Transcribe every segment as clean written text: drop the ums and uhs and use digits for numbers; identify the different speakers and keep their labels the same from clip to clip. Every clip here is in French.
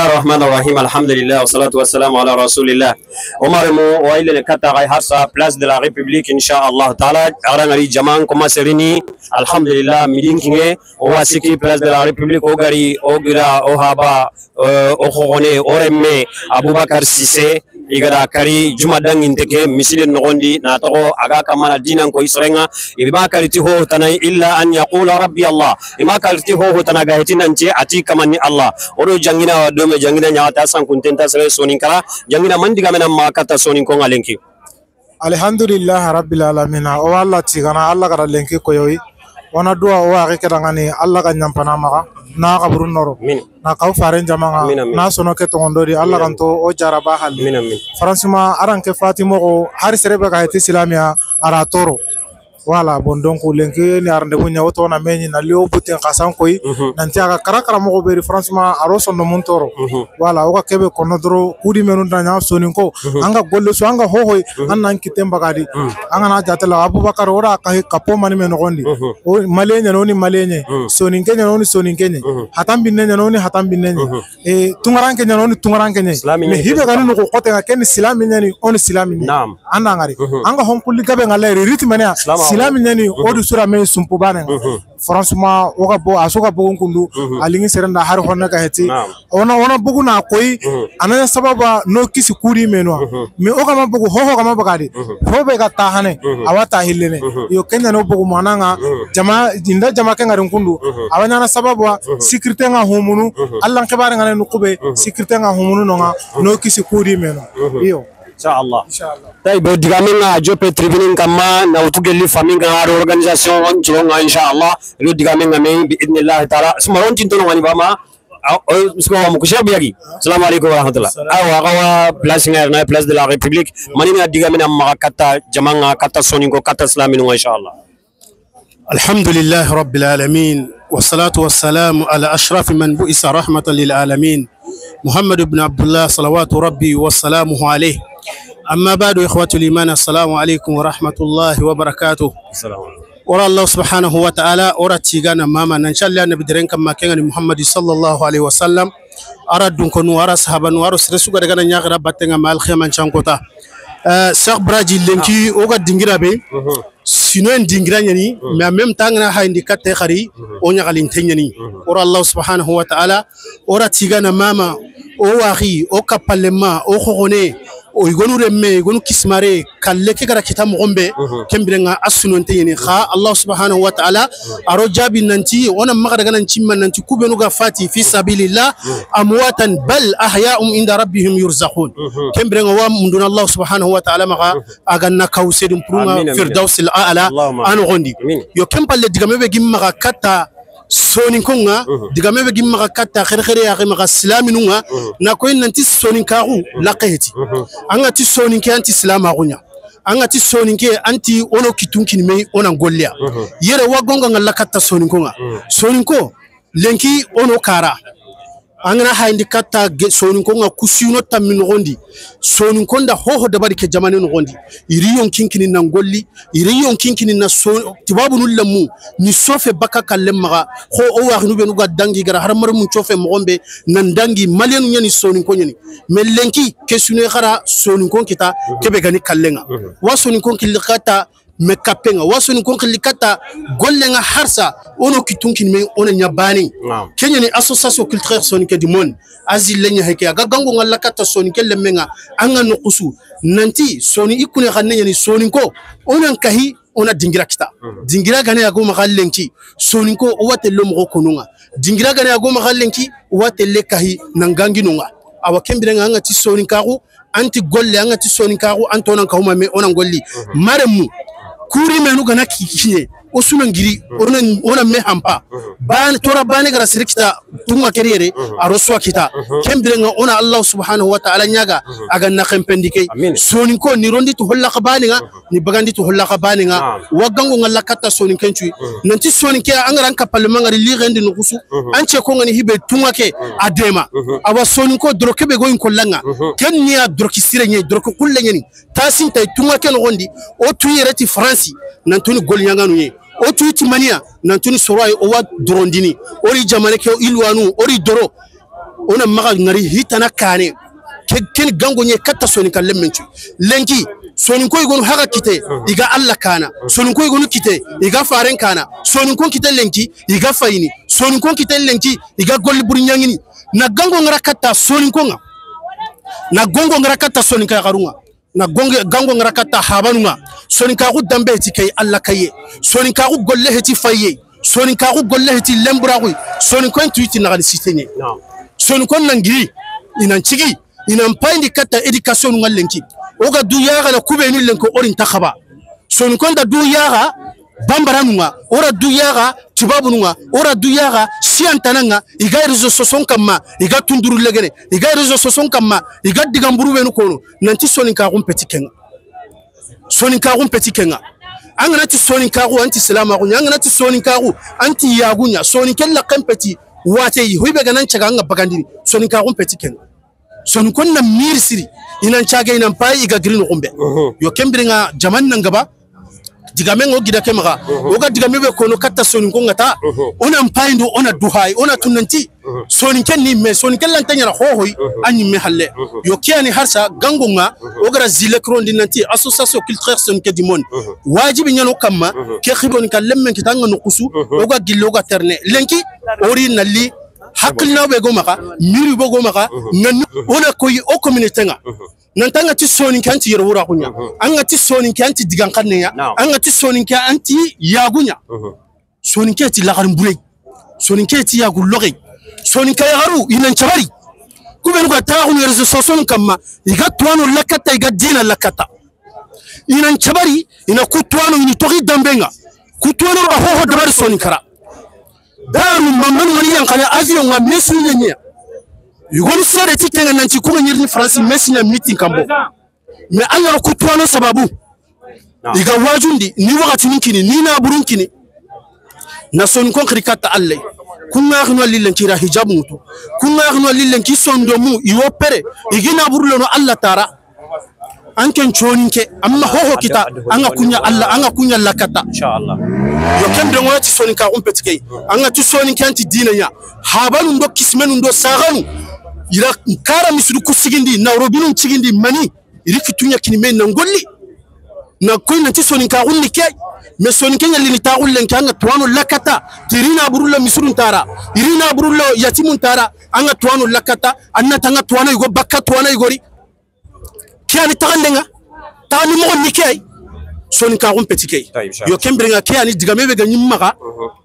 Speaker 1: الرحمن الرحيم الحمد لله والصلاة والسلام على رسول الله عمر مو وإلى الكتا غاي حرصة بلاس de la République إن شاء الله تعالى أرانغري جمان كما سريني الحمد لله مدين كينه واسكي بلاس de la République أوغاري أوغرا أوهابا أوخوني أورمي أبو بكر سيسي igara kari jumadan inteke misilin nogondi na to aga kamana dinan ko isrenga ibima kaliti ho tanai illa an yaqula rabbi allah ima kaliti ho tanaga hetinanci ati kamani allah odo jangina do me jangina nyata san kuntenta sere sonin kala jangina mandiga mena makata sonin ko ngalenki
Speaker 2: alhamdulillah rabbil alamin o allah tigana allah gara lenki ko yoyi wana dua o ake kedangani allah kan nyampana maka na kaburun noro na kau faren jamanga na sono ke tongondori allah kan to o jaraba hal franchement aran ke fatimo ko har serebe ka heti islamia ara toro wala bon donc lenki ni arande bu nyawoto na meni na leo putin kasan koy nanti aga karakara mo beri franchement aro sono mun toro wala o ka kebe konodro kudi menu na sonin ko anga golle so anga hohoy annan kitemba gadi anga na jatala abubakar ora ka kapo mani meno gondi o malenya noni malenya sonin kenya noni sonin kenya hatam binne noni hatam binne e tungaran kenya noni tungaran kenya me hibe gani no ko kote ga ken islami nyani on islami nam anda ngari anga hon kulli gabe ngala ritme mania islami nyani odu sura me sumpu bana franchement oga bo asoga bogon kundu alingi serenda har honna ka heti ona bugu na koy anana sababa no kisi kuri menwa me oga ma bugu hoho kama bagadi hobe ga tahane awata hillene yo kenya no bugu mananga jama jinda jama ke ngarin kundu awanya na sababa security nga homunu allah kebare ngane no kube security nga homunu no kisi kuri menwa iyo
Speaker 1: Inshallah. Taibo digamenga jope tribune kama na utugeli faminga haro organisation chonga inshallah ro digamenga me bi idnillah taala smaron tintono ngani bama musko mukushabi yagi assalamu alaykum wa rahmatullah awa gawa place na place de la République manina digamena makata jamanga kata soningo kata islaminu inshallah
Speaker 3: alhamdulillah rabbil alamin wassalatu wassalamu ala ashraf man bu'isa rahmatan lil alamin محمد بن عبد الله صلوات ربي وسلامه عليه أما بعد إخوة الإيمان السلام عليكم ورحمة الله وبركاته ورا الله سبحانه وتعالى ورا تيغانا ماما إن شاء الله نبدرين كما كان محمد صلى الله عليه وسلم أردن كنو ورا صحابا ورا سرسوغا دغانا نياغرا باتنغا مال خيمان شانكوتا Cheikh Bradji lenki oga dingira be sino en dingira nyani mais en même temps na ha indi katte khari o nyagalin tenyani ora Allah subhanahu wa ta'ala ora tigana mama o wahi o kapalema o khogone o igonu remme igonu kismare kalle ke gara kitam gombe kembirenga asuno tenyani kha Allah subhanahu wa ta'ala aro jabi nanti ona maga daga nan cimman nanti kubenu ga fati fi sabilillah amwatan bal ahya'um inda rabbihim yurzaqun kembirenga wa munduna Allah subhanahu wa ta'ala maga aganna kawsedum purunga firdaus al a'la an gondi yo kempalle digamebe gimma kata sonin konga digamebe gimma kata khere ya gimma islaminunga na ko nanti sonin karu laqeti anga ti sonin ke anti islam agunya anga ti sonin ke anti ono kitunkin me ona gollia yere wagonga ngalla kata sonin konga sonin ko lenki ono kara angana haindi kata sonin konga kusino tammin gondi sonin konda hoho dabari ke jamane no gondi iriyon kinkini nan golli iriyon kinkini na so tibabu nullamu ni sofe baka kallemma ho o wa nu be nu dangi gara har mar mun chofe mo gombe nan dangi malenu nyani sonin konyani melenki kesune khara sonin kon kita kebe gani kallenga wa sonin kon kilikata me kapenga wa sonin kon kilikata gollenga harsa ono kitunkin me ona nyabani kenya ni association culturelle soninke du monde azil lenya heke aga gango ngalla kata soninke lemenga anga no kusu nanti soni ikune khanne ni soninko onan kahi ona dingira kita dingira gane ya goma kallenki soninko o wate lo mo konunga dingira gane ya goma kallenki o wate le kahi nangangi nunga awa kembirenga anga ti soninkaru anti golle anga ti soninkaru antonan kahuma me onan golli maremu kuri menu gana kikiye o sunan giri ona me hampa ban tora bane gara sirikita tunga kerere aroswa kita kembirenga ona Allah subhanahu wa ta'ala nyaga aga na kempendike sonin ko ni rondi to holla qabaninga ni bagandi to holla qabaninga wagango ngalla kata sonin kenchu nanti sonin ke angaran kapal mangari li rendi no kusu anche ko ngani hibe tunga ke adema awa sonin ko droke be goyin kollanga ken ni a droki sire nyi droke kullenya ni tasin tay tunga ke no gondi o tuyereti France nantuni gol nyanga no o tuiti mania nantuni soroi o wa drondini ori jamane ke ilwanu ori doro ona maga ngari hitana kane ken gango nye katta soni kan lemmenchu lenki soni ko igonu haga kite iga alla kana soni ko igonu kite iga faren kana soni ko kite lenki iga fayini soni ko kite lenki iga golli burnyangini na gango ngara katta soni ko nga na gongo ngara katta soni ka garunga na gango ngara katta habanunga soni ka dambe ti kay alla kaye soni ka golle heti faye soni ka golle heti lemburagu soni ko intuiti na gali sitenye soni ko nangiri inan chigi inan payndi katta education ngalenki oga du yaga la kubeni lenko orin takhaba soni ko da du yaga bambaranunga ora du yaga tubabununga ora du yaga siantananga iga rezo soson kama iga tunduru legene iga rezo soson kama iga digamburu benu kono nanti soni ka gumpeti kenga angana ti soni ka gu anti salama gu angana ti soni ka gu anti yagunya soni kella kampeti wate hoybe ganan chaga nga bagandiri soni ka gumpeti kenga soni konna mirsiri inan chaga inan pai iga green gumbe yo kembringa jaman nangaba digamengo gida kemaga oga digamebe kono katta soni ko ngata ona mpaindo ona duhai ona tunanti soni kenni me soni kellan tanyara hohoy anyi me halle yo kiani harsa gangonga ogara zile krondi nanti association culturelle son kedimon wajibi nyano kamma ke khiboni kallemmen kitanga no kusu oga gillo ga terne lenki ori nalli hakilna be gomaka miri bo gomaka nan ona koyi o communauté nga nantanga ti soni kanti yerwura kunya anga ti soni kanti digan kanne ya anga ti soni kanti yagunya soni kanti lagar mbure soni kanti yagu loge soni kayaru inan chabari kubenu ga taxu rezo soson kamma iga tuano lakata iga dina lakata inan chabari ina kutuano ini togi dambenga kutuano ho dabar soni kara daru mamman wani yankana avion nga mesu nyenya yugoni sare tikenga nanti kuma nyirni France Messi na meeting kambo me Allah kutuano sababu iga wajundi ni wakati ninkini ni na burunkini na soni kon krikata Allah kunga khno lillen kira hijab mutu kunga khno lillen ki sondo mu iwo pere igina burlo no Allah tara anken choninke amma hoho kita anga kunya Allah anga kunya lakata
Speaker 1: inshallah
Speaker 3: yo kembe ngoti soninka umpetike anga tu soninka anti dinanya habanu ndo kismenu ndo saganu ira kara misuru kusigindi na robinu chigindi mani iri kitunya kinime na ngolli na koina ti soninka unnike me soninka nyalini ta ullen kanga tuano lakata tirina burulla misurun tara irina burullo yatimun tara anga tuano lakata anna tanga tuano yugo bakka tuano yugori kiani tagandenga tani mo nikay soninka umpetike yo kembrenga kiani digamebe ga nyimmaga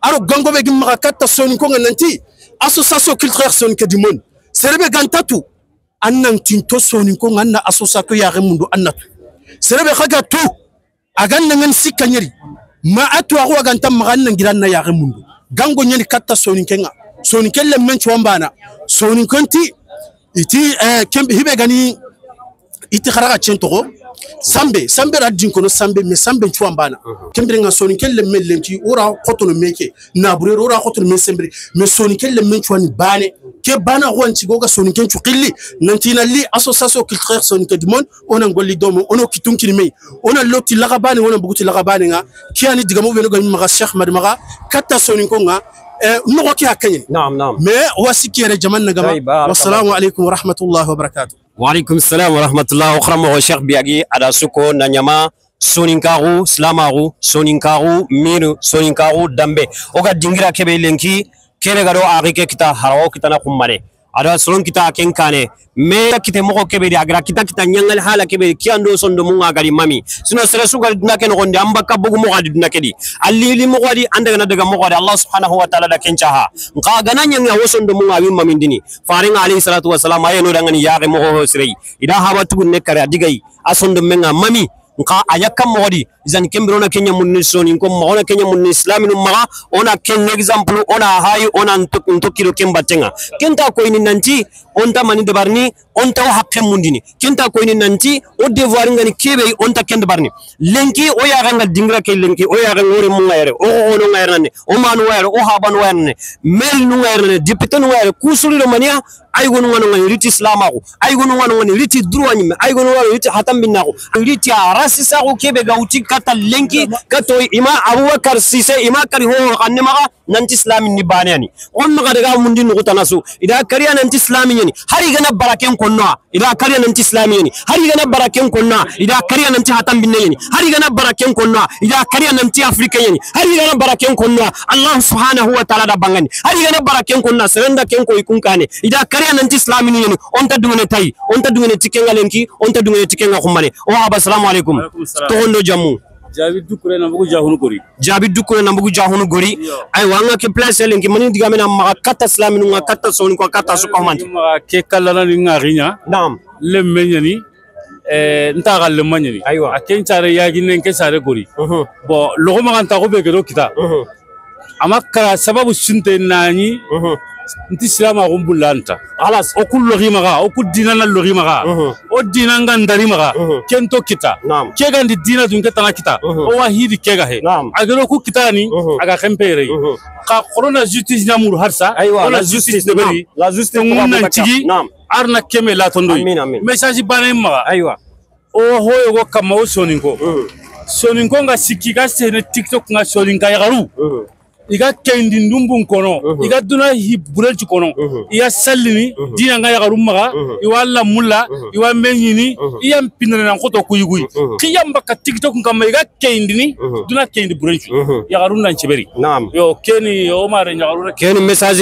Speaker 3: aro gango be gimmaga katta soninko nanti association culturelle soninka dimon serebe gantatu annan tinto soninko nganna association ya remundo annatu serebe khaga tu aganna ngan sikanyeri ma atwa ko ganta maganna ngiranna ya remundo gango nyani katta soninkenga soninkelle menchu ambana soninkonti iti kembe hibe gani iti kharaga chentoko sambe radin kono sambe me sambe chuambana kembe nga soninkelle mellenki ora khotono meke na burero ora khotono mesembre me soninkelle menchuani bane ke bana wanci goga soninken chukilli nantina li association culturelle soninke dimon ona ngolli domo ono kitunkini me ona loti lagabane ona buguti lagabane nga kiani digamo beno gami maga Cheikh Madmaga katta soninko nga نقول كيا كنين
Speaker 1: نعم
Speaker 3: ما واسكي يا جماعة جماعة والسلام عليكم ورحمة الله وبركاته
Speaker 1: وعليكم السلام ورحمة الله وخرمه الشيخ بياجي على سكو نانيما سونينكارو سلامارو سونينكارو ميرو سونينكارو دامبي وكا دينغرا كبي لينكي كيري غارو آغيكي كتا هراو كتا نقوم مالي ada solon kita kenkane me kita moko kebe agra kita nyangal hala kebe kiando sondo munga gari mami sino sere sugal dina ken gonde amba kabugo mo gadi dina kedi alili mo gadi anda na daga mo gadi Allah subhanahu wa ta'ala da kencaha nka gana nyanga wosondo munga wi mami dini faringa alayhi salatu wassalam ayeno dangani yaake mo ho sirei ida habatu ne kare digai asondo menga mami nka ayakam modi izan kembrona kenya munni soni ko ona kenya munni islaminu ma ona ken example ona hayi ona ntokiro kembatenga kenta ko ini nanti onta mani de barni onta hakke mundini kenta ko ini nanti o devoir ngani kebe onta kende barni lenki o ya ganga dingra ke lenki o ya ganga ore munga yare o ono ngayrane o manu wayre o haban wayne mel nu ngayrane député nu wayre kusuri do mania ay gonu ngano ngani riti islamako ay gonu ngano ngani riti droit nyime ay gonu ngano riti hatam binako riti ara sisa ko kebe ga uti kata lenki kato ima Abubakar Sise ima kari ho annemaga nanti islamin ni banani on maga daga mundi no tanasu ida kariya nanti islamin yani hari gana baraken konna ida kariya nanti islamin yani hari gana baraken konna ida kariya nanti hatam binne yani hari gana baraken konna ida kariya nanti afrika yani hari gana baraken konna Allah subhanahu wa ta'ala da bangani hari gana baraken konna serenda ken ko ikunkane ida kariya nanti islamin yani on ta dungene tay on ta dungene tikenga lenki on ta dungene tikenga khumane o assalamu alaikum to hondo jamu
Speaker 4: Jabi dukure na bugu jahunu gori.
Speaker 1: Jabi dukure na bugu jahunu gori. Ay wanga ke place lenki mani diga mena ma kata islaminu nga kata soni ko kata su ko manti.
Speaker 4: Ma ke kala ni ngarinya.
Speaker 1: Naam.
Speaker 4: Le menyani nta gal le menyani.
Speaker 1: Aywa.
Speaker 4: Aken chare yagi nen ke sare gori. Bo logo ma kan ta ko be ke do kita. Amakara sababu sunte nani. Nti silama gumbulanta alas o kullu rimaga o kudina na lorimaga o dina ngandari maga kento kita kega ndi dina dunke tana kita o wahidi kega he agero ku kitani aga kempere ka corona justice namur harsa la justice de bari la justice arna keme la tondo message bana maga aywa o hoyo go kama soninko nga sikika sene TikTok nga soninka yagaru iga kendi ndumbun kono iga duna hiburelci kono iya sallini dina nga yagaru maga iwa la mulla iwa menyini iya mpinere na koto kuyugui kiyamba ka TikTok ngama iga kendi duna kendi burelci yagaru na nchiberi yo keni o mare yagaru
Speaker 1: keni message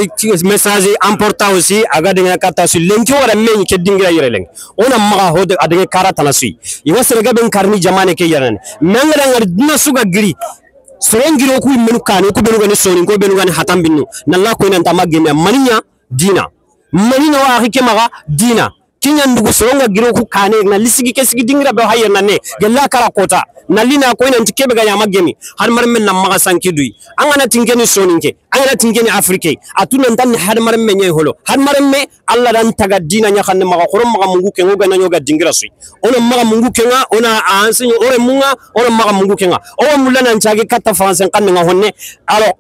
Speaker 1: important aussi aga de kata su lenki wara menyi ke dingira yere leng ona maga hode adenge karata la sui iwa serga ben karni jamane ke yaran mengra ngar duna suga giri Sorengiro ku menu kanu ku benu gani soni ko benu gani hatam binu nalla ko nan tamageme maninya dina manina wa hike maga dina kinya ndugo soronga giro ku kane na lisigi kesigi dingira be hayya nanne gella kara kota nalina ko nan tikebe ga yamagemi har mar men nam maga sankidui angana tingeni soninke angana tingeni afrike atuna tan har mar men nyey holo har mar me alla dan taga dina nya xanne maga xorom maga mungu ke ngoga nanyo ga dingira sui ona maga mungu ke nga ona ansenyo ore munga ona maga mungu ke nga o mulana nchage kata français kan nga honne alors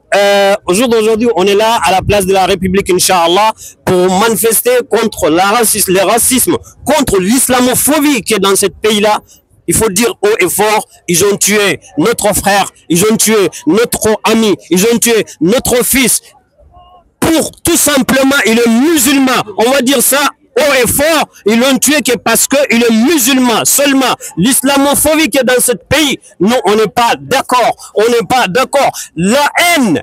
Speaker 1: aujourd'hui on est là à la place de la République inchallah pour manifester contre le racisme contre l'islamophobie qui est dans ce pays là. Il faut dire haut et fort, ils ont tué notre frère, ils ont tué notre ami, ils ont tué notre fils. Pour tout simplement, il est musulman. On va dire ça haut et fort, ils l'ont tué que parce qu'il est musulman seulement. L'islamophobie qui est dans ce pays, non, on n'est pas d'accord. On n'est pas d'accord. La haine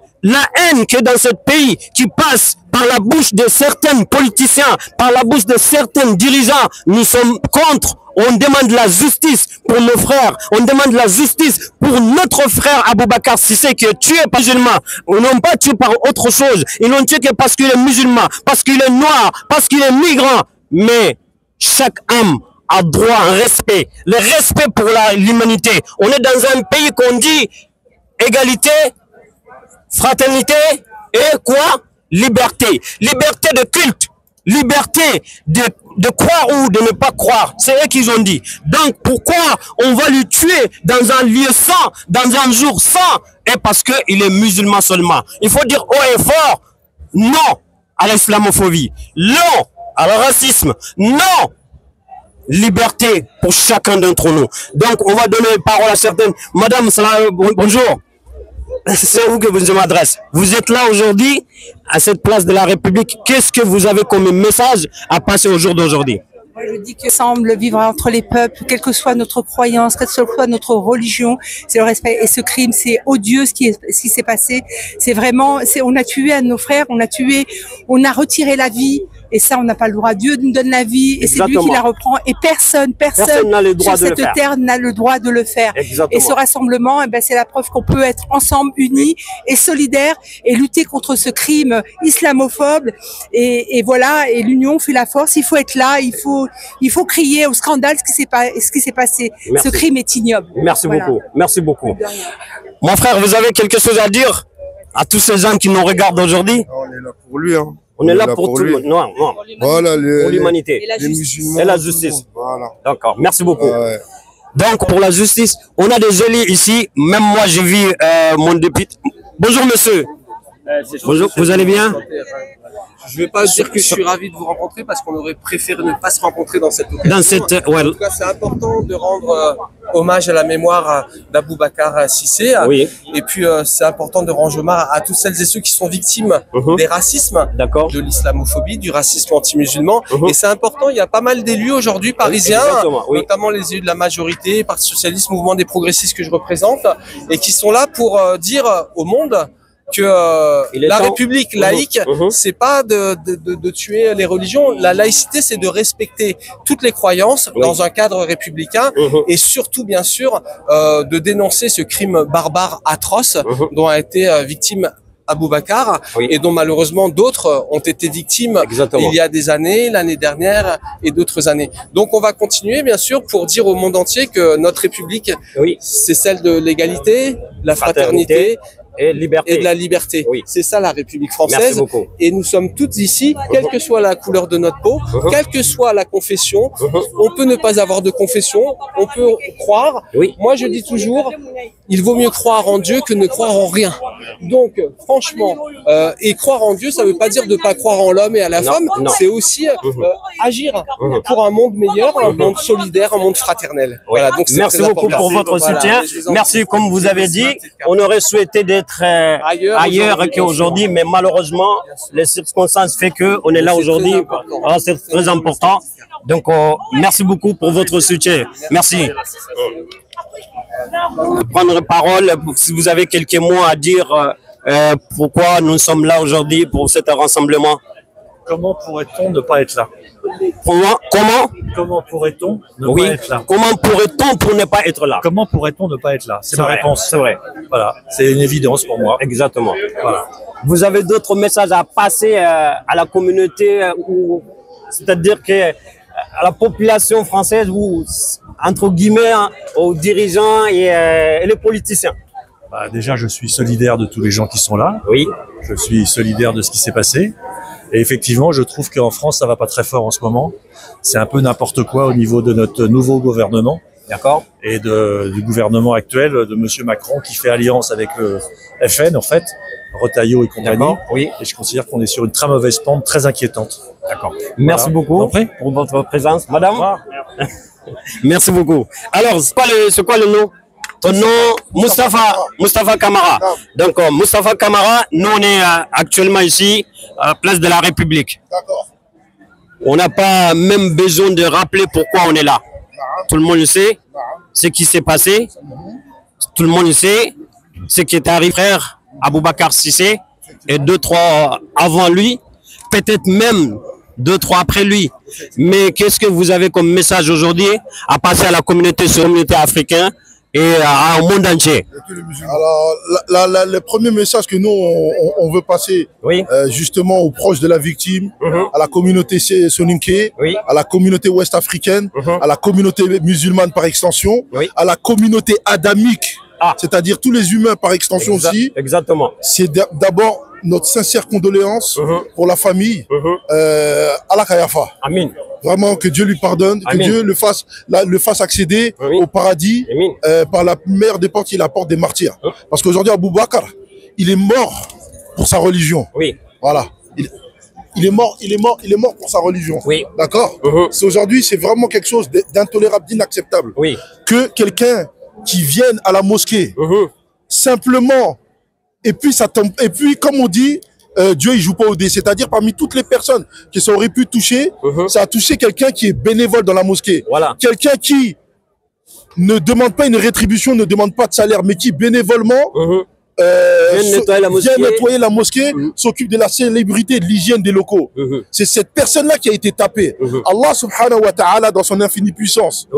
Speaker 1: qui est dans ce pays, qui passe par la bouche de certains politiciens, par la bouche de certains dirigeants, nous sommes contre. On demande la justice pour nos frères. On demande la justice pour notre frère Abubakar Sise qui est tué par musulman. Ils n'ont pas tué par autre chose. Ils l'ont tué que parce qu'il est musulman, parce qu'il est noir, parce qu'il est migrant. Mais chaque âme a droit à un respect. Le respect pour l'humanité. On est dans un pays qu'on dit égalité, fraternité et quoi? Liberté. Liberté de culte. Liberté de croire ou de ne pas croire. C'est eux qu'ils ont dit. Donc pourquoi on va lui tuer dans un lieu saint, dans un jour saint? Et parce qu'il est musulman seulement. Il faut dire haut et fort non à l'islamophobie, non à le racisme, non liberté pour chacun d'entre nous. Donc on va donner la parole à certaines. Madame, bonjour. C'est vous que je m'adresse. Vous êtes là aujourd'hui, à cette place de la République. Qu'est-ce que vous avez comme message à passer au jour d'aujourd'hui?
Speaker 5: Moi, je dis que semble vivre entre les peuples, quelle que soit notre croyance, quelle que soit notre religion, c'est le respect. Et ce crime, c'est odieux ce qui s'est passé. C'est vraiment, on a tué un de nos frères, on a retiré la vie. Et ça, on n'a pas le droit. Dieu nous donne la vie et c'est lui qui la reprend. Et personne sur cette terre n'a le droit de le faire. Exactement. Et ce rassemblement, eh ben, c'est la preuve qu'on peut être ensemble, unis et solidaires et lutter contre ce crime islamophobe. Et voilà, et l'union fait la force. Il faut être là, il faut crier au scandale ce qui s'est passé. Merci. Ce crime est ignoble.
Speaker 1: Merci beaucoup. Merci beaucoup. Mon frère, vous avez quelque chose à dire à tous ces gens qui nous regardent aujourd'hui?
Speaker 6: On est là pour lui, hein.
Speaker 1: On est là pour tout le monde. Non.
Speaker 6: Voilà,
Speaker 1: pour l'humanité.
Speaker 6: Les musulmans.
Speaker 1: Et la justice.
Speaker 6: Voilà.
Speaker 1: D'accord. Merci beaucoup. Donc, pour la justice, on a des élus ici. Même moi, j'ai vu mon député. Bonjour, monsieur. Bonjour, vous allez bien?
Speaker 7: Je ne vais pas dire que je suis ravi de vous rencontrer parce qu'on aurait préféré ne pas se rencontrer dans cette occasion.
Speaker 1: Dans cette, ouais.
Speaker 7: En tout cas, c'est important de rendre hommage à la mémoire d'Aboubacar Cissé.
Speaker 1: Oui.
Speaker 7: Et puis, c'est important de rendre hommage à toutes celles et ceux qui sont victimes des racismes, de l'islamophobie, du racisme anti-musulman. Et c'est important, il y a pas mal d'élus aujourd'hui parisiens, notamment les élus de la majorité, Parti socialiste, mouvement des progressistes que je représente, et qui sont là pour dire au monde que la République laïque, c'est pas de tuer les religions. La laïcité, c'est de respecter toutes les croyances dans un cadre républicain et surtout, bien sûr, de dénoncer ce crime barbare atroce dont a été victime Aboubacar et dont malheureusement d'autres ont été victimes il y a des années, l'année dernière et d'autres années. Donc on va continuer bien sûr pour dire au monde entier que notre République, c'est celle de l'égalité, la fraternité et de la liberté. C'est ça la République française. Et nous sommes toutes ici, quelle que soit la couleur de notre peau, quelle que soit la confession. On peut ne pas avoir de confession, on peut croire. Moi je dis toujours, il vaut mieux croire en Dieu que ne croire en rien. Donc franchement, et croire en Dieu, ça ne veut pas dire de ne pas croire en l'homme et à la femme, c'est aussi agir pour un monde meilleur, un monde solidaire, un monde fraternel. Voilà, donc
Speaker 1: merci beaucoup pour votre soutien. Merci, comme vous avez dit, on aurait souhaité d'être ailleurs qu'aujourd'hui, mais malheureusement, les circonstances fait que on est là aujourd'hui. C'est très important. Donc, merci beaucoup pour votre soutien. Merci. Prendre parole, si vous avez quelques mots à dire, pourquoi nous sommes là aujourd'hui pour cet rassemblement.
Speaker 8: Comment pourrait-on ne pas être là?
Speaker 1: Comment
Speaker 8: pourrait-on ne pas être là?
Speaker 1: Comment pourrait-on pour ne pas être là?
Speaker 8: Comment pourrait-on ne pas être là? C'est ma réponse.
Speaker 1: C'est vrai.
Speaker 8: Voilà, c'est une évidence pour moi.
Speaker 1: Exactement. Voilà. Vous avez d'autres messages à passer à la communauté, c'est-à-dire que à la population française ou entre guillemets aux dirigeants et les politiciens?
Speaker 8: Déjà, je suis solidaire de tous les gens qui sont là.
Speaker 1: Oui.
Speaker 8: Je suis solidaire de ce qui s'est passé. Et effectivement, je trouve qu'en France, ça va pas très fort en ce moment. C'est un peu n'importe quoi au niveau de notre nouveau gouvernement.
Speaker 1: D'accord.
Speaker 8: Et du gouvernement actuel de Monsieur Macron qui fait alliance avec le FN, en fait, Retailleau et compagnie.
Speaker 1: Oui.
Speaker 8: Et je considère qu'on est sur une très mauvaise pente, très inquiétante.
Speaker 1: D'accord. Merci beaucoup pour votre présence. Madame. Merci beaucoup. Alors, c'est quoi le nom? Ton nom, Moustapha Camara. Donc, Moustapha Camara, nous, on est actuellement ici, à la place de la République.
Speaker 6: D'accord.
Speaker 1: On n'a pas même besoin de rappeler pourquoi on est là. Tout le monde le sait, ce qui s'est passé. Tout le monde le sait, ce qui est arrivé, frère Aboubacar Cissé, et 2-3 avant lui, peut-être même 2-3 après lui. Mais qu'est-ce que vous avez comme message aujourd'hui à passer à la communauté africaine et au monde entier?
Speaker 6: Alors, le premier message que nous, on veut passer justement aux proches de la victime, à la communauté soninké, à la communauté ouest-africaine, à la communauté musulmane par extension, à la communauté adamique, c'est-à-dire tous les humains par extension aussi.
Speaker 1: Exactement.
Speaker 6: C'est d'abord notre sincère condoléance pour la famille, Allah Kayafa.
Speaker 1: Amin.
Speaker 6: Vraiment, que Dieu lui pardonne, que Dieu le fasse accéder au paradis par la meilleure des portes qui est la porte des martyrs. Parce qu'aujourd'hui, Aboubacar, il est mort pour sa religion.
Speaker 1: Oui.
Speaker 6: Voilà. Il est mort pour sa religion.
Speaker 1: Oui.
Speaker 6: D'accord. Aujourd'hui, c'est vraiment quelque chose d'intolérable, d'inacceptable.
Speaker 1: Oui.
Speaker 6: Que quelqu'un qui vienne à la mosquée simplement et puis comme on dit, Dieu il joue pas au dé, c'est-à-dire parmi toutes les personnes qui ça aurait pu toucher, ça a touché quelqu'un qui est bénévole dans la mosquée.
Speaker 1: Voilà.
Speaker 6: Quelqu'un qui ne demande pas une rétribution, ne demande pas de salaire, mais qui bénévolement vient nettoyer la mosquée, s'occupe de la célébrité, de l'hygiène des locaux. C'est cette personne-là qui a été tapée. Allah subhanahu wa ta'ala, dans son infinie puissance,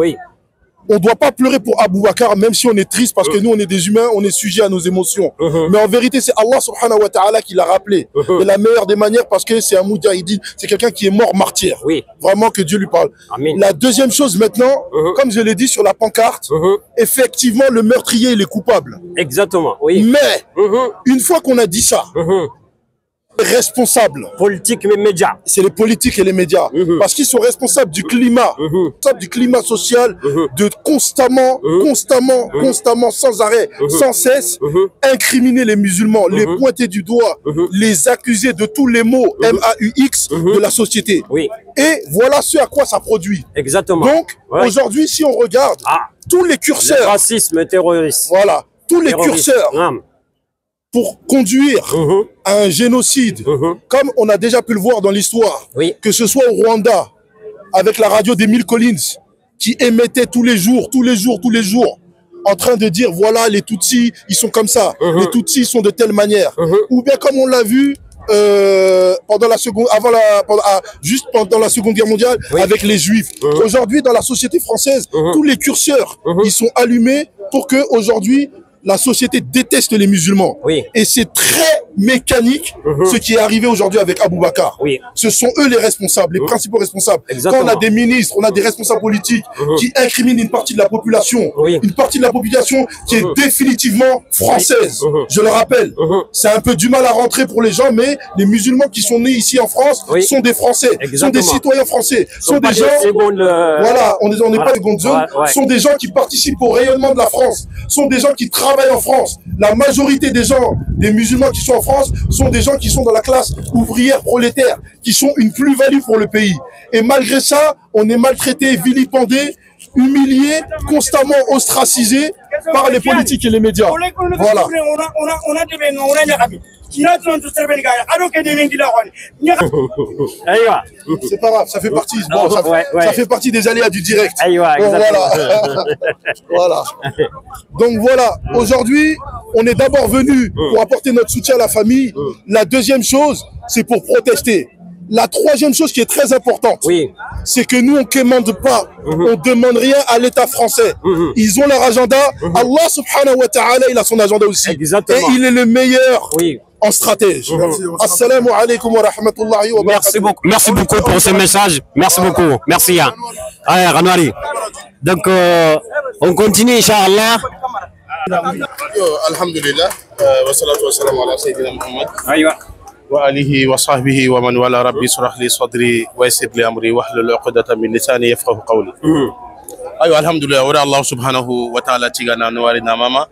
Speaker 6: on ne doit pas pleurer pour Aboubacar, même si on est triste, parce que nous, on est des humains, on est sujet à nos émotions. Mais en vérité, c'est Allah subhanahu wa ta'ala qui l'a rappelé. De la meilleure des manières, parce que c'est un moudjahidine, c'est quelqu'un qui est mort martyr. Vraiment, que Dieu lui parle.
Speaker 1: Amin.
Speaker 6: La deuxième chose maintenant, comme je l'ai dit sur la pancarte, effectivement, le meurtrier, il est coupable.
Speaker 1: Exactement, oui.
Speaker 6: Mais, une fois qu'on a dit ça, responsables.
Speaker 1: Politique et médias.
Speaker 6: C'est les politiques et les médias. Parce qu'ils sont responsables du climat, social, de constamment, sans arrêt, sans cesse, incriminer les musulmans, les pointer du doigt, les accuser de tous les maux MAUX de la société.
Speaker 1: Oui.
Speaker 6: Et voilà ce à quoi ça produit.
Speaker 1: Exactement.
Speaker 6: Donc, aujourd'hui, si on regarde tous les curseurs...
Speaker 1: Le racisme, le terrorisme.
Speaker 6: Voilà. Tous les curseurs pour conduire à un génocide, comme on a déjà pu le voir dans l'histoire, que ce soit au Rwanda, avec la radio des Mille Collins, qui émettait tous les jours, en train de dire, voilà, les Tutsis, ils sont comme ça, les Tutsis sont de telle manière. Ou bien comme on l'a vu pendant la seconde, juste pendant la Seconde Guerre mondiale, avec les Juifs. Aujourd'hui, dans la société française, tous les curseurs, ils sont allumés pour que aujourd'hui la société déteste les musulmans. Et c'est très mécanique ce qui est arrivé aujourd'hui avec Aboubacar. Ce sont eux les responsables, les principaux responsables. Quand on a des ministres, on a des responsables politiques qui incriminent une partie de la population, qui est définitivement française. Je le rappelle, c'est un peu du mal à rentrer pour les gens, mais les musulmans qui sont nés ici en France sont des Français, sont des citoyens français, sont des gens, voilà, on n'est pas de seconde zone, sont des gens qui participent au rayonnement de la France, sont des gens qui travaillent en France. La majorité des gens, des musulmans qui sont en France, sont des gens qui sont dans la classe ouvrière prolétaire, qui sont une plus-value pour le pays. Et malgré ça, on est maltraité, vilipendé, humilié, constamment ostracisé par les politiques et les médias. Voilà. C'est pas grave, ça fait partie, ça fait partie des aléas du direct. Voilà. Donc voilà, aujourd'hui, on est d'abord venu pour apporter notre soutien à la famille. La deuxième chose, c'est pour protester. La troisième chose qui est très importante, c'est que nous, on ne commande pas, on ne demande rien à l'État français. Ils ont leur agenda. Allah subhanahu wa ta'ala, il a son agenda aussi. Et il est le meilleur en stratège. Assalamu alaikum wa rahmatullahi wa barakatuh.
Speaker 1: Merci beaucoup pour ce message. Merci beaucoup. Merci. Allez, Ranouari. Donc, on continue, Inch'Allah.
Speaker 9: Alhamdulillah. Wa salatu wa salam ala Sayyidina Muhammad. وآله وصحبه ومن والاه ربي اشرح لي صدري ويسر لي أمري واحلل عقدة من لساني يفقهوا قولي. أيوة الحمد لله ورا الله سبحانه وتعالى تيغانا نوارنا ماما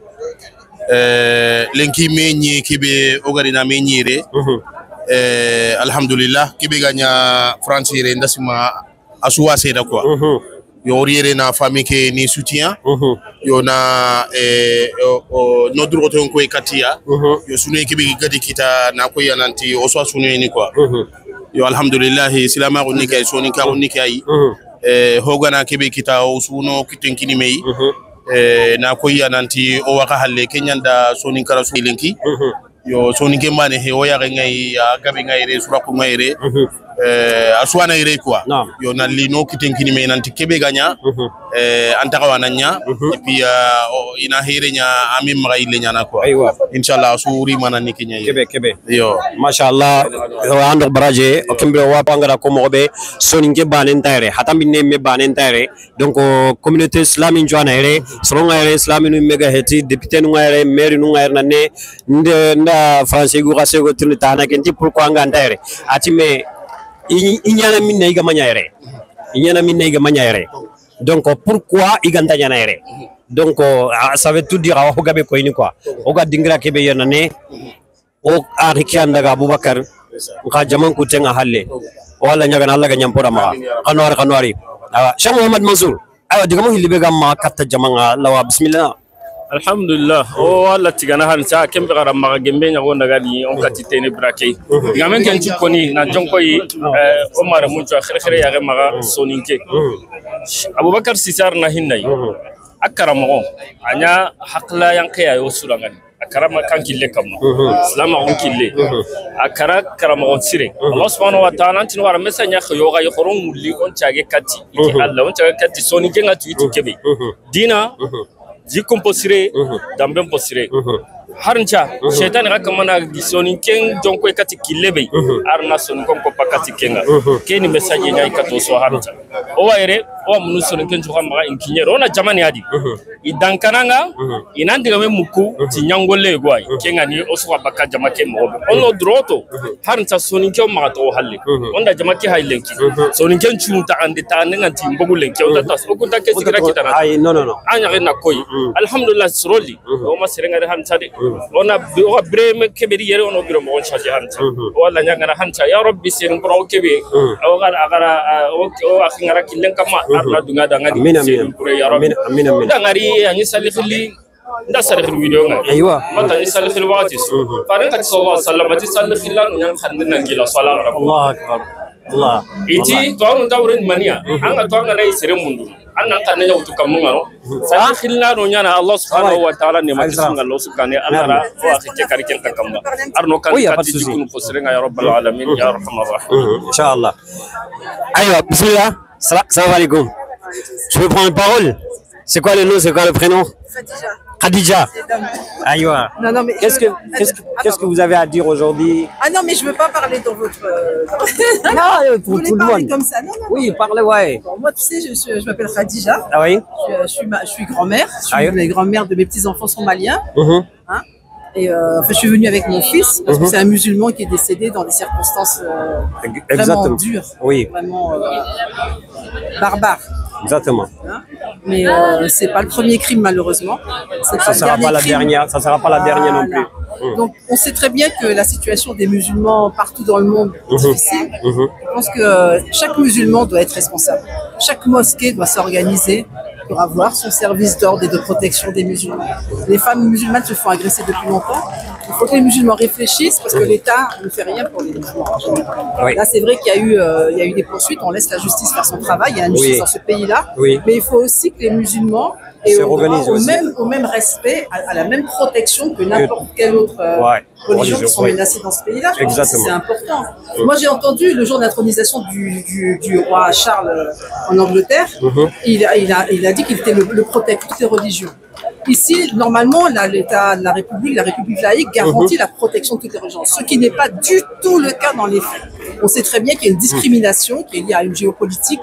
Speaker 9: لنكي ميني كيبي أوغارينا ميني ري الحمد لله كيبي غانيا فرانسي ري ندسما أسوا سيدا كوا يوريري نا فاميكي ني soutien yo na no droto on koy katia yo sunu ekibi gadi kita na koy yananti o so sunu ni quoi yo alhamdulillah silama ko ni kay soni ka ko ni kay hogana kibi kita o suno kitenkini mei na koy yananti o waka halle kenyanda soni kara so lenki yo soni kembane he o ya ngai gabe ngai re sura ko ngai re aswana ire quoi yo na lino kitenkini me nanti kebe ganya antaka wananya et puis ina hirenya amim maile nyana quoi inshallah suri manani kinya
Speaker 1: kebe
Speaker 9: yo
Speaker 1: mashallah ando baraje o kimbe wa pangara ko mobe soninge banen tare hatamine me banen tare donc communauté islamique joana ire songa ire islamique mega heti député nu ire maire nu ire nane nda français go rasse go tunita kenti pourquoi ngandare atime inyana minna iga manyere donc pourquoi iganta nyanaere donc ça veut tout dire o gabe ko ini quoi o ga dingra kebe yanane o arikianda ga Abubakar ka jaman ku tenga halle wala nyaga Allah ga nyampora ma kanwari Cheikh Mohamed Mansour ayo digamo hilibe ga ma katta jamanga lawa bismillah
Speaker 10: alhamdulillah o wala tigana han sa kembe gara maga gembe nya wonda gadi on katite ne brake ngamen kan ci koni na jonko yi Omar Muncho khire ya maga soninke Abubakar Sisar na hinnay akara mo anya hakla yang kaya yo surangani akara kan kille kamno islam on kille akara karamo on sire Allah subhanahu wa ta'ala tin wara mesanya khoyo ga yoron mulli on chage kati iki Allah on chage kati soninke ngatu itu kebe dina jikum posire dambem posire harncha shaitan ga kamana gisoni ken jonko kati kilebe arna son kon ko pakati kenga keni message nyai kato so harncha o waire o munu sonin ken juga maga inkinyero ona jamani adi idankananga inandiga me muku ti nyangole gwai kengani osuwa baka jamake mo ono droto harnta sonin ken maga to halle onda jamake haylenki sonin ken chunta ande ta nenga ti mbogu lenki onda tas okunta ke sigira kitana
Speaker 1: ay non
Speaker 10: anya na koy alhamdulillah sroli o ma serenga hansa de ona o breme keberi yere ono biro mo chaji hansa wala nyanga na hansa ya rabbi serin bro kebe o gara o akhingara killen kama arna dunga danga
Speaker 1: amin amin amin
Speaker 10: dangari anyi salikhili nda salikhil video nga
Speaker 1: aywa
Speaker 10: mata ni salikhil waqti faran ta sallallahu alaihi wasallam ti salikhila nyang khandina ngila sallallahu
Speaker 1: Allah akbar Allah
Speaker 10: iti to an tawrin mania anga to anga nay sere mundu annan kan ne yautu kam ngaro salikhilna no nyana Allah subhanahu wa ta'ala ne ma kisun Allah subhanahu Allah wa akhike kariken takamba arno kan kati jikun ko sere nga ya rabbal alamin ya arhamar rahim
Speaker 1: inshallah aywa bismillah salam alaikum. Je peux prendre une parole? C'est quoi le nom, c'est quoi le prénom? Khadija. Aïwa.
Speaker 11: Non, mais
Speaker 1: qu'est-ce que vous avez à dire aujourd'hui?
Speaker 11: Ah non, mais je veux pas parler dans votre.
Speaker 1: Non, pour tout le monde.
Speaker 11: Comme ça. Non.
Speaker 1: Oui, parlez, ouais.
Speaker 11: Bon, moi, tu sais, je m'appelle Khadija.
Speaker 1: Ah oui?
Speaker 11: Je suis grand-mère. Les grand-mères de mes petits-enfants sont maliens. Hein? Et je suis venue avec mon fils parce que c'est un musulman qui est décédé dans des circonstances vraiment dures, vraiment barbares.
Speaker 1: Exactement.
Speaker 11: Hein? Mais c'est pas le premier crime malheureusement.
Speaker 1: Ça sera pas la dernière. Ça sera pas la dernière non plus.
Speaker 11: Donc on sait très bien que la situation des musulmans partout dans le monde est difficile. Je pense que chaque musulman doit être responsable. Chaque mosquée doit s'organiser pour avoir son service d'ordre et de protection des musulmans. Les femmes musulmanes se font agresser depuis longtemps. Il faut que les musulmans réfléchissent parce que l'État ne fait rien pour les musulmans. Là, c'est vrai qu'il y a eu des poursuites. On laisse la justice faire son travail. Il y a une justice dans ce pays-là. Mais il faut aussi que les musulmans aient au même respect, à la même protection que n'importe quelle autre religion qui sont menacées dans ce pays-là. Je pense que c'est important. Moi, j'ai entendu le jour de l'intronisation du roi Charles en Angleterre. Il a dit qu'il était le protecteur de toutes les religions. Ici, normalement, l'État de la République laïque garantit la protection de toutes les religions, ce qui n'est pas du tout le cas dans les faits. On sait très bien qu'il y a une discrimination qui est liée à une géopolitique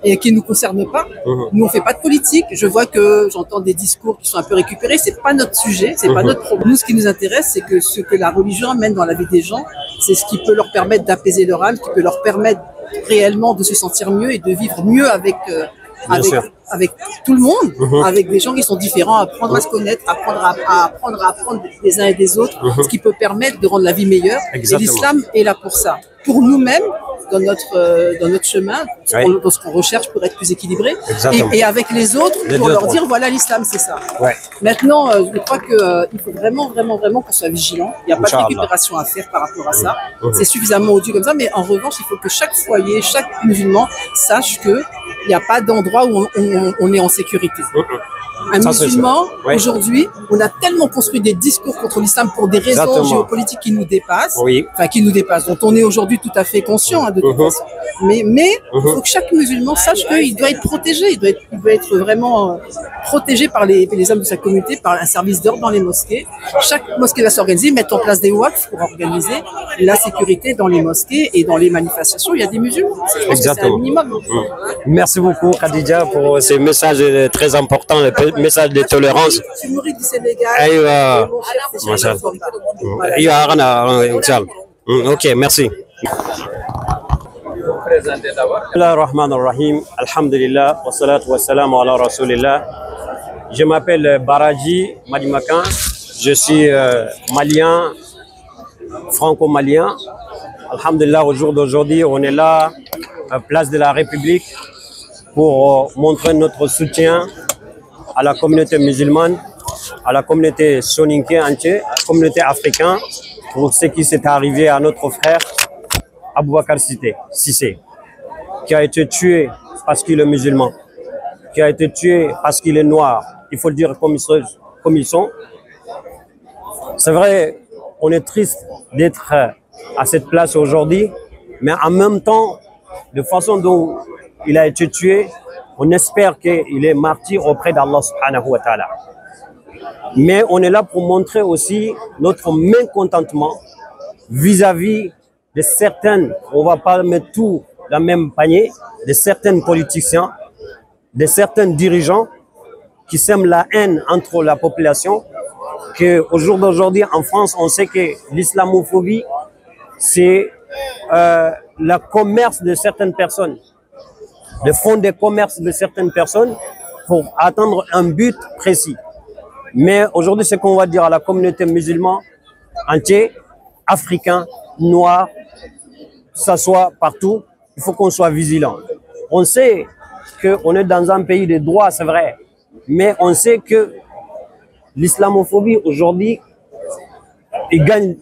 Speaker 11: et qui ne nous concerne pas. Nous, on fait pas de politique. Je vois que j'entends des discours qui sont un peu récupérés. C'est pas notre sujet, c'est pas notre problème. Nous, ce qui nous intéresse, c'est que ce que la religion amène dans la vie des gens, c'est ce qui peut leur permettre d'apaiser leur âme, qui peut leur permettre réellement de se sentir mieux et de vivre mieux avec tout le monde, avec des gens qui sont différents, apprendre à se connaître, apprendre à apprendre des uns et des autres, ce qui peut permettre de rendre la vie meilleure.
Speaker 1: Exactement.
Speaker 11: Et l'islam est là pour ça. Pour nous-mêmes, dans notre chemin, dans ce qu'on recherche pour être plus équilibré, et avec les autres, pour leur dire voilà l'islam, c'est ça. Maintenant, je crois qu'il faut vraiment qu'on soit vigilant. Il n'y a pas de récupération à faire par rapport à ça. C'est suffisamment odieux comme ça, mais en revanche, il faut que chaque foyer, chaque musulman sache que il n'y a pas d'endroit où on est en sécurité. Un musulman, aujourd'hui, on a tellement construit des discours contre l'islam pour des raisons géopolitiques qui nous dépassent, dont on est aujourd'hui tout à fait conscient de toute façon. Mais il faut que chaque musulman sache qu'il doit être protégé, il doit être vraiment protégé par les hommes de sa communauté, par un service d'ordre dans les mosquées. Chaque mosquée va s'organiser, mettre en place des waqf pour organiser la sécurité dans les mosquées et dans les manifestations. Il y a des musulmans, je pense que c'est un minimum.
Speaker 1: Merci beaucoup Khadija pour ces messages très importants, les messages de tolérance.
Speaker 11: Je suis nourrie du Sénégal.
Speaker 1: Ok, merci. Bismillahirrahmanirrahim. Alhamdulillah, wa salatu wa salam ala rasulillah. Je m'appelle Baraji Madimakan. Je suis malien, franco-malien. Alhamdulillah, au jour d'aujourd'hui, on est là, à Place de la République, pour montrer notre soutien à la communauté musulmane, à la communauté soninké entière, à la communauté africaine, pour ce qui s'est arrivé à notre frère Aboubakar Cissé, qui a été tué parce qu'il est musulman, qui a été tué parce qu'il est noir. Il faut le dire comme ils sont. C'est vrai, on est triste d'être à cette place aujourd'hui, mais en même temps, de façon dont il a été tué, on espère qu'il est martyr auprès d'Allah subhanahu wa ta'ala. Mais on est là pour montrer aussi notre mécontentement vis-à-vis de certaines, on ne va pas mettre tout dans le même panier, de certains politiciens de certains dirigeants qui sèment la haine entre la population, qu'au jour d'aujourd'hui, en France, on sait que l'islamophobie, c'est le commerce de certaines personnes, le fonds de commerce de certaines personnes pour atteindre un but précis. Mais aujourd'hui, ce qu'on va dire à la communauté musulmane entière, africain, noir, que ça soit partout, il faut qu'on soit vigilant. On sait qu'on est dans un pays de droit, c'est vrai, mais on sait que l'islamophobie aujourd'hui, il gagne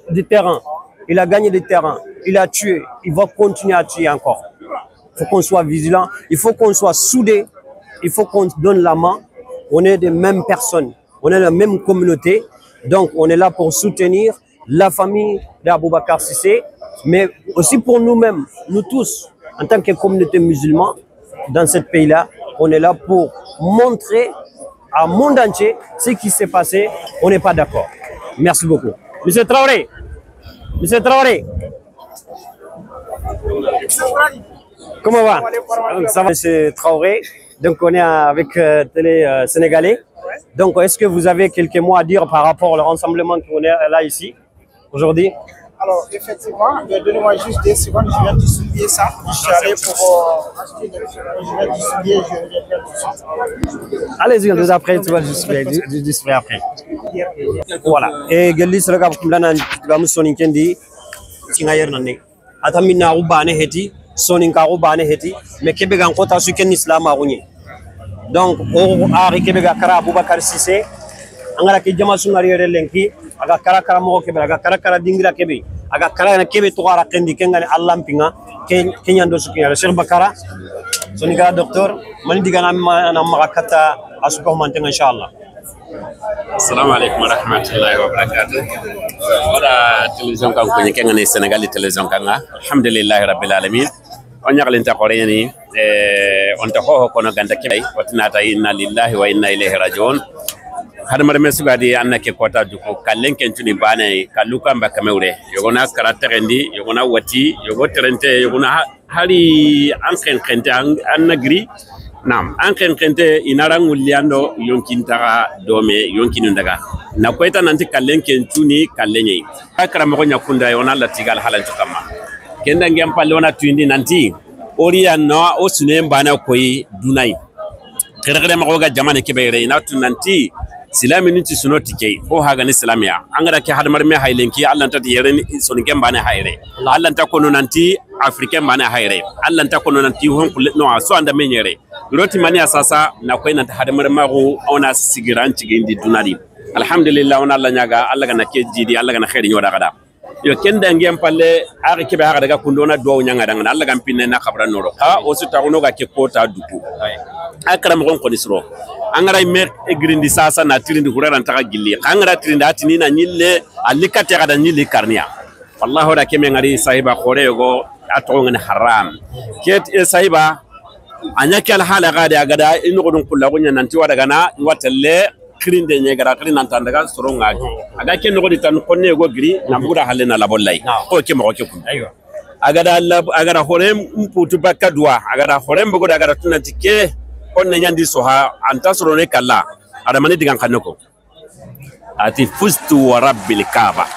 Speaker 1: du terrain. Il a gagné du terrain. Il a tué. Il va continuer à tuer encore. Il faut qu'on soit vigilant. Il faut qu'on soit soudés. Il faut qu'on donne la main. On est des mêmes personnes. On est la même communauté. Donc, on est là pour soutenir la famille d'Aboubacar Cissé, mais aussi pour nous-mêmes, nous tous, en tant que communauté musulmane, dans ce pays-là, on est là pour montrer au monde entier ce qui s'est passé. On n'est pas d'accord. Merci beaucoup. Monsieur Traoré. Monsieur Traoré. Comment va? Ça va, Monsieur Traoré. Donc, on est avec Télé Sénégalais. Donc, est-ce que vous avez quelques mots à dire par rapport au rassemblement qu'on est là ici, aujourd'hui?
Speaker 12: Alors, effectivement, donnez-moi juste des secondes, je viens de distribuer ça. Je suis allé pour acheter des choses. Je viens de distribuer, je reviens tout de suite.
Speaker 1: Allez-y, après, tu vas distribuer après. Voilà. Et Gelis, le gars, comme l'année, tu vas me sonner Kendi, Tingayer Nane. Atamina Ubane Heti, Soninka Ubane Heti, mais Québec en compte à ce qu'un islam a rougné. Donc, au Ari Québec à Kara Aboubacar Cissé, angara ki jama sungari yere lenki aga kara kara mo kebe aga kara kara dingira kebe aga kara na kebe to ara kendi kengani Allah mpinga kenya ndo sukiya Cheikh Bakara soni ga docteur mani digana na makata asuko mantenga inshallah.
Speaker 13: Assalamu alaikum warahmatullahi wabarakatuh. Wala television kan ko nyenga ni Senegal television kan alhamdulillah rabbil alamin on yagalin ta qoreni on ta ho kono ganda kebe watinata inna lillahi wa inna ilaihi rajiun. Hadamar mesugadi annake kota duko kallen kencuni bane kalluka mbaka mewre yogona karaterendi yogona wati yogo terente yogona hali anken kente annagri nam anken kente inarangu liando yonkinta dome yonkinu ndaga na koita nanti kallen kencuni kallenyi akara mo nyakunda yona latigal halan tukama kenda ngem palle ona tuindi nanti oriya no osune mbana koyi dunai kere mo ga jamane kebere ina tunanti silami ninti sunoti kei ho haga ni silamiya angara ke hadmar me haylenki Allah ta yeren soni gembane hayre Allah ta kono nanti africain bane hayre Allah ta kono nanti hon kulle no so anda menyere roti mani asasa na koy nanta hadmar mago ona sigiranti gindi dunari alhamdulillah ona Allah nyaga Allah gana ke jidi Allah gana khairi nyoda gada yo kenda ngem palle ari ke be haga daga kundona do nyanga danga Allah gam pinne na khabra noro ha o su taguno ga ke kota duku akram gon konisro angara mer egrindi sasa na tirindi hurara ntaka gilli angara tirindi atini na nyille alikate kada nyille karnia wallahi da keme ngari sahiba khore go ato ngani haram ket sahiba anyaki al hala gada gada inu godun kullu gonya nanti wada gana watalle krinde nyegara kri nan tandaga soronga aga ken no tan konne go gri na buda halena la bollay ko ke mo ke kun aywa agada horem mputu bakadwa agada horem bugo agada tunati ke onne nyandi soha anta sorone kala adamani digan kanoko ati fustu wa rabbil kaaba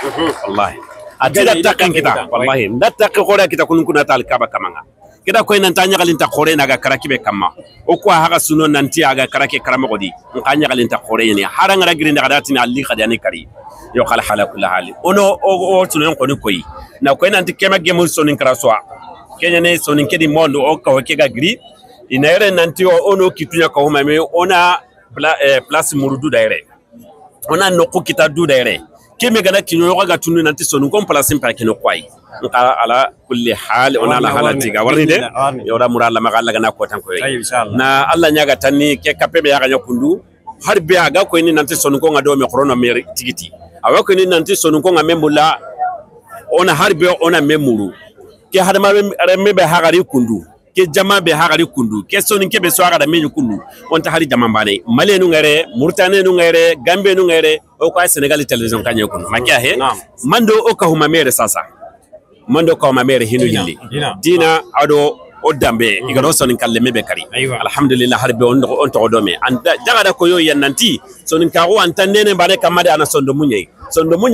Speaker 13: wallahi atida takan kita wallahi ndatta khore kita kununa tal kaaba kamanga kita ko nan tanya galinta khore naga karakibe kama o ko haga suno nanti aga karake karama godi tanya galinta khore ni haranga ragiri ndaga datini alli khadani kari yo khala hala kullu hali ono o suno ko ni koyi na ko nanti kema gemul sonin kraswa kenya ne sonin kedi mondo o ko kega gri inaere nanti ono kitunya ko mame ona place murudu daire ona noko kita du daire keme gana kinyo ga tunu nanti sonu ko place par kino kwai nka ala kulli hal ona la halati ga warni de yora murala magalla gana ko tan ko na Allah nyaga tanni ke kapebe ya ga kundu harbe aga ko ni nanti sonu ko ngado me corona me tigiti awa ko ni nanti sonu ko ngamembula ona harbe ona memuru ke hadama rembe hagari kundu ke jama be hagari kundu ke sonin ke be so aga da menyu kundu on ta hari jama bane male nu ngare murtane nu ngare gambe nu ngare o ko Senegal television kanye kundu makia he mando o ka huma mere sasa mando ka huma mere hinu hilli dina ado o dambe igaro sonin kalleme be kari alhamdulillah harbe on to do me anda jagada ko yo yananti sonin kago antandene bare kamade ana sondo munye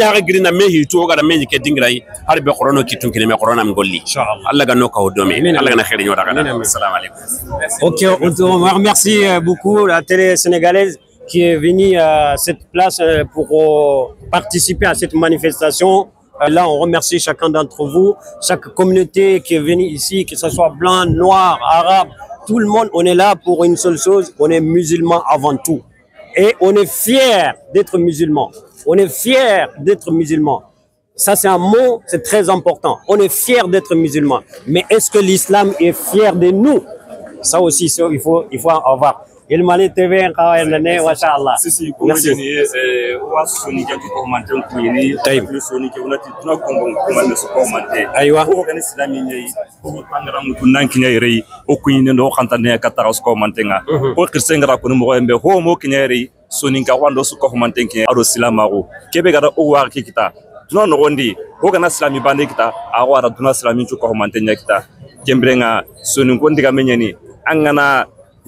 Speaker 13: ha grina mehi to gara mehi ke dingrai harbe qorono kitun kine me qorona ngolli inshallah Allah ga no ka do me Allah ga na khiri nyora kana assalamu alaykum.
Speaker 1: OK, on remercie beaucoup la télé sénégalaise qui est venue à cette place pour participer à cette manifestation. Là, on remercie chacun d'entre vous, chaque communauté qui est venue ici, que ce soit blanc, noir, arabe, tout le monde, on est là pour une seule chose, on est musulmans avant tout. Et on est fiers d'être musulmans. On est fiers d'être musulmans. Ça, c'est un mot, c'est très important. On est fiers d'être musulmans. Mais est-ce que l'islam est fier de nous? Ça aussi, il faut en voir. Il m'a dit TV en l'année, machallah.
Speaker 10: Si, merci.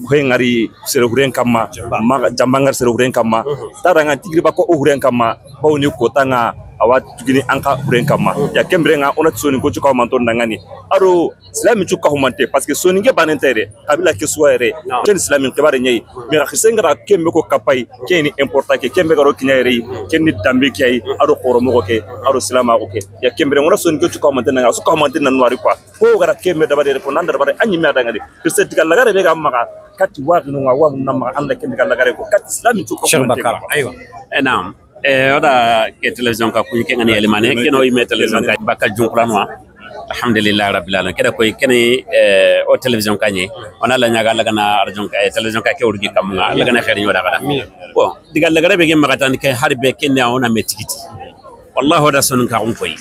Speaker 10: Ngari sere huren kama jambangar sere huren kama taranga tigriba ko huren kama bawni ko tanga awat tugini anka huren kama ya kembrenga ona soni ko chuka manton nangani aro islami chuka humante parce que soni nge banentere kabila ke soire ken islami kebare nyai mi khisengra kembe ko kapai keni important ke kembe garo kinyere kenni dambe kay aro khoromo ko ke aro islama ko ke ya kembrenga ona soni ko chuka manton nanga su ko manton nan wari quoi ko gara kembe dabare ko nandar bare anyi me adangade pirse digal lagare be gamma kati wagnu nga wagnu nama anda ken digal lagare ko kati islami chuka
Speaker 1: Cheikh Bakara aywa
Speaker 13: enam oda ke television ka kuy ke ngani elimane keno yime television ka bakal junkranwa alhamdulillah rabbil alamin keda koy kene o television ka ni ona la nyaga la gana arjon ka television ka ke urgi kam nga la gana xeri nyoda kada bon digal lagare be gemma katani ke harbe ken ya ona metikiti wallahi oda sonun ka on koy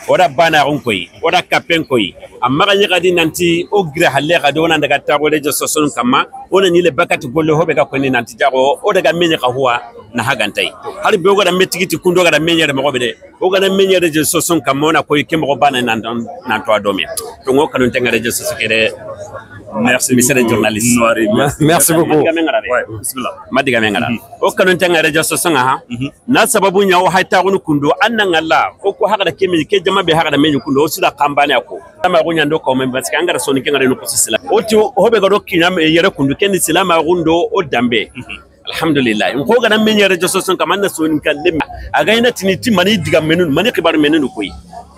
Speaker 13: oda bana on koy oda kapen koy amma ga nyaka di nanti o gira halle ga dona daga tago de so sonun kama ona ni le bakati golle hobe ga ko ni nanti jago oda ga menye ka huwa na hagantai har be oga da metikiti kundo ga da menye de mo be oga da menye de so son kama ona koy kembo bana nan to adomi to ngo kanun tenga de so sekere. Merci monsieur le journaliste.
Speaker 1: Merci beaucoup.
Speaker 13: Bismillah. Madiga mengara. O kanun tanga radio sosanga ha. Na sababu nya o hayta gunu kundo annan Allah o ko haga da kemi ke jama be haga da menyu kundo o suda kambane ako. Tama gunya ndo ko men baska ngara soni ke ngara no ko sila. O ti hobe ga do kinyam yere kundu ken silama gundo o dambe. Alhamdulillah. Ko ga nan menyu radio sosanga kamanna soni kan lemma. Aga ina tiniti mani diga menun mani kibar menun koyi.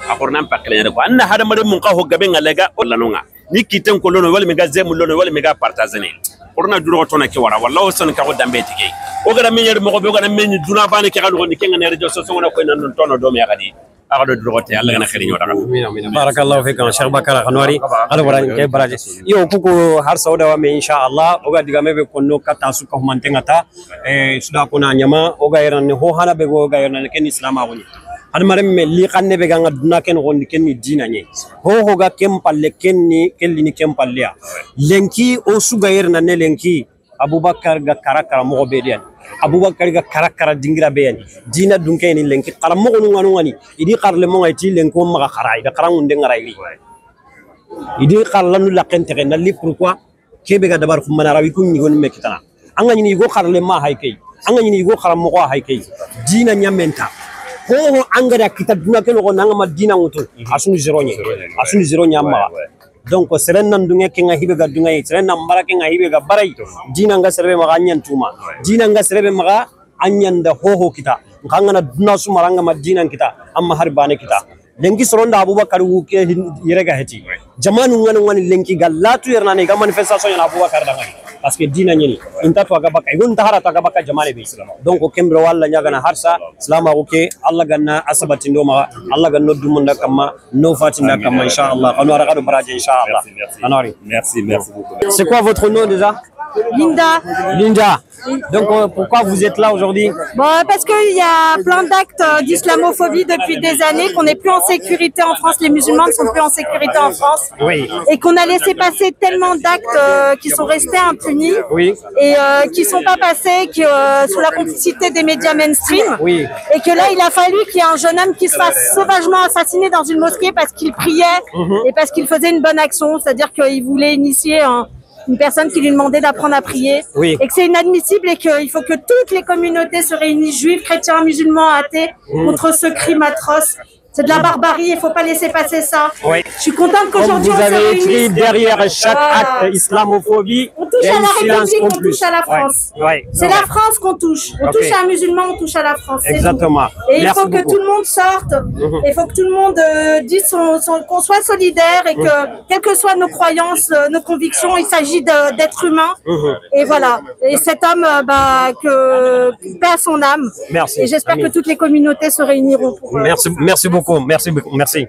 Speaker 13: Akornan pakle ko anna hada made mun ka ho gabe ngalaga o lanonga. Ni kiten ko lono wala mi ga zemu lono wala mi ga partagene orna duro to na ke wara wallahi son ka ko dambe tike o ga men yer mo ko ga men duna bani ke galu ni ke ngane radio so wona ko nan tono do me gadi aga do duro te Allah gana khiri nyota
Speaker 1: amin barakallahu fikum Cheikh Bakara Khanwari ala wara ke baraje yo kuko har sauda wa me inshallah o ga diga mebe konno kata su ko mantenga ta suda ko na nyama o ga yeran ho hala be go ga yeran ken islam awoni admarem me li xanne be ganga duna ken gondi ken ni dina nye ho ga kem palle ken ni kelli kem palle ya lenki o suga yerna ne lenki Abubakar ga karakara mo be den Abubakar ga karakara dingira be yani dina dunke ni lenki kala mo nganu ngani idi karle mo ngati lenko ma kharai da karangu de ngarai idi kallanu la kente na li pourquoi kebe ga dabar khumana rawi kun ni gon mekitana anga ni go karle ma haykay anga ni go karam mo haykay dina nyamenta ho angara kitab duna ken ko nanga madina ngutu asunu zero nyamma donc seren nan dunga ke nga hibe ga dunga seren nan barake nga hibe ga barai dina nga serbe ma anyan tuma dina nga serbe ma anyan da ho kita nganga na duna su maranga madina kita amma har bane kita lenki soronda Abubakar wu ke yirega heti jamanu ngani lenki gallatu yerna ne ga manifestation ya Abubakar da ngani parce que dina nyini inta to aga baka igun tahara to aga baka jamale be donc kembro walla nyaga na harsa salama oke Allah ganna asabati ndoma Allah ganno dumunda kama no fatinda kama inshallah kanu ara gado baraje inshallah anori
Speaker 10: merci beaucoup.
Speaker 1: C'est quoi votre nom déjà?
Speaker 5: Linda.
Speaker 1: Linda. Donc pourquoi vous êtes là aujourd'hui?
Speaker 5: Bon, parce qu'il y a plein d'actes d'islamophobie depuis des années, qu'on n'est plus en sécurité en France, les musulmans ne sont plus en sécurité en France.
Speaker 1: Oui.
Speaker 5: Et qu'on a laissé passer tellement d'actes qui sont restés impunis.
Speaker 1: Oui.
Speaker 5: Et qui ne sont pas passés sous la complicité des médias mainstream.
Speaker 1: Oui.
Speaker 5: Et que là, il a fallu qu'il y ait un jeune homme qui se fasse sauvagement assassiner dans une mosquée parce qu'il priait et parce qu'il faisait une bonne action, c'est-à-dire qu'il voulait initier une personne qui lui demandait d'apprendre à prier, et que c'est inadmissible et qu'il faut que toutes les communautés se réunissent, juifs, chrétiens, musulmans, athées, contre ce crime atroce. C'est de la barbarie, il ne faut pas laisser passer ça.
Speaker 1: Oui.
Speaker 5: Je suis contente qu'aujourd'hui
Speaker 1: vous avez écrit derrière chaque acte islamophobie,
Speaker 5: on touche à la République, on touche à la France. C'est la France qu'on touche. On touche à un musulman, on touche à la France.
Speaker 1: Exactement.
Speaker 5: Et il faut que tout le monde sorte. Il faut que tout le monde dise qu'on soit solidaire et que, quelles que soient nos croyances, nos convictions, il s'agit d'être humain. Et voilà. Et cet homme, que paix à son âme.
Speaker 1: Merci.
Speaker 5: Et j'espère que toutes les communautés se réuniront pour.
Speaker 1: Merci beaucoup. Merci beaucoup. Merci.